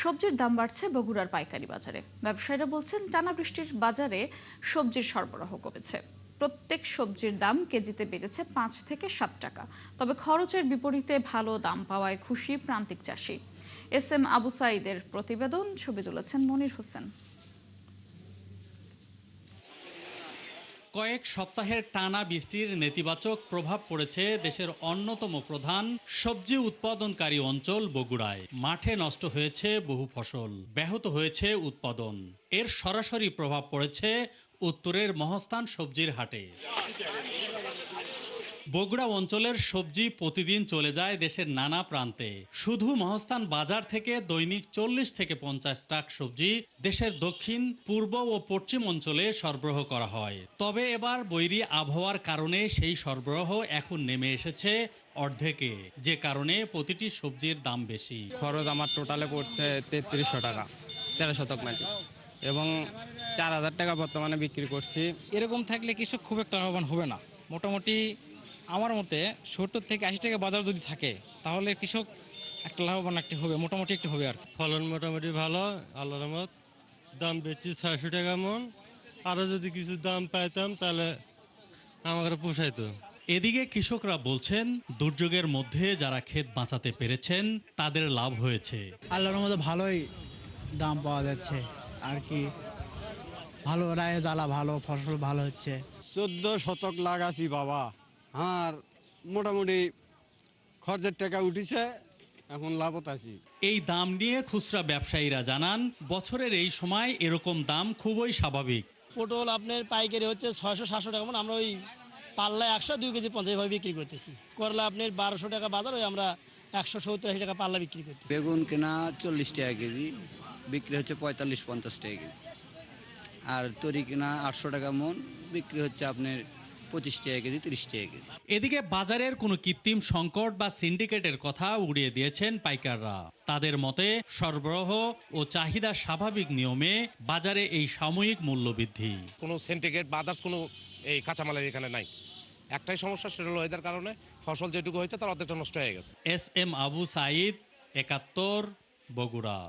সবজির দাম বাড়ছে বগুড়ার পাইকারি বাজারে। ব্যবসায়ীরা বলছেন টানা বৃষ্টির বাজারে সবজির সরবরাহ কমেছে। প্রত্যেক সবজির দাম কেজিতে বেড়েছে ৫ থেকে ৭ টাকা। তবে খরচের বিপরীতে ভালো দাম পাওয়ায় খুশি প্রান্তিক চাষি। এস এম আবু সাঈদের প্রতিবেদন, ছবি তুলেছেন মনির হোসেন। কয়েক সপ্তাহের টানা বৃষ্টির নেতিবাচক প্রভাব পড়েছে দেশের অন্যতম প্রধান সবজি উৎপাদনকারী অঞ্চল বগুড়ায়। মাঠে নষ্ট হয়েছে বহু ফসল, ব্যাহত হয়েছে উৎপাদন। এর সরাসরি প্রভাব পড়েছে উত্তরের মহাস্থান সবজির হাটে। বগুড়া অঞ্চলের সবজি প্রতিদিন চলে যায় দেশের নানা প্রান্তে। শুধু মহাস্থান বাজার থেকে দৈনিক ৪০ থেকে ৫০ ট্রাক সবজি দেশের দক্ষিণ, পূর্ব ও পশ্চিম অঞ্চলে সরবরাহ করা হয়। তবে এবার বৈরী আবহাওয়ার কারণে সেই সরবরাহ এখন নেমে এসেছে অর্ধেকে, যে কারণে প্রতিটি সবজির দাম বেশি। খরচ আমার টোটালে পড়ছে ৩৩০০ টাকা ১৩ শতক মাটি, এবং ৪,০০০ টাকা বর্তমানে বিক্রি করছি। এরকম থাকলে কৃষক খুব একটা লাভবান হবে না। মোটামুটি আমার মতে ৭০ থেকে ৮০ টাকা বাজার যদি থাকে তাহলে কৃষক একটা লাভবান একটি হবে, মোটামুটি একটু হবে আর। ফলন মোটামুটি ভালো, আল্লাহর রহমত। দাম বেচছি ৬০০ টাকা মন। আরও যদি কিছু দাম পাইতাম তাহলে আমাকে পোষাইতো। এদিকে কৃষকরা বলছেন দুর্যোগের মধ্যে যারা ক্ষেত বাঁচাতে পেরেছেন তাদের লাভ হয়েছে। আল্লাহর মধ্যে ভালোই দাম পাওয়া যাচ্ছে আর কি, ভালো রায়ে জ্বালা, ভালো ফসল ভালো হচ্ছে। ১৪ শতক লাগাছি বাবা, আর মোটামুটি খরচের টাকা উঠেছে, এখন লাভত আছি। এই দাম নিয়ে খুচরা ব্যবসায়ীরা জানান, বছরের এই সময় এরকম দাম খুবই স্বাভাবিক। পটল আপনার পাইকারি হচ্ছে ৬০০-৭০০ টাকা, মানে আমরা ওই পাল্লায় ১০০ 2 কেজি ৫০ ভাবে বিক্রি করতেছি। করলা আপনার ১২০০ টাকা বাজার, ওই আমরা ১৭০-৮০ টাকা পাল্লা বিক্রি করতেছি। বেগুন কেনা ৪০ টাকা কেজি, বিক্রি হচ্ছে ৪৫-৫০ টাকা কেজি। আর তরি কেনা ৮০০ টাকা মন, বিক্রি হচ্ছে আপনার ২৫ টাকা কেজি, ৩০ টাকা কেজি। এদিকে বাজারের কোনো কৃত্রিম সংকট বা সিন্ডিকেটের কথা উড়িয়ে দিয়েছেন পাইকাররা। তাদের মতে সরবরাহ ও চাহিদা স্বাভাবিক নিয়মে বাজারে এই সাময়িক মূল্যবৃদ্ধি। কোনো সিন্ডিকেট বা আদার্স কোনো এই কাঁচামালের এখানে নাই। একটাই সমস্যা, সেটা হলো এদের কারণে ফসল যেটুকু হয়েছে তার অর্ধেকটা নষ্ট হয়ে গেছে। S M Abu Sayeed, ৭১, Bogura.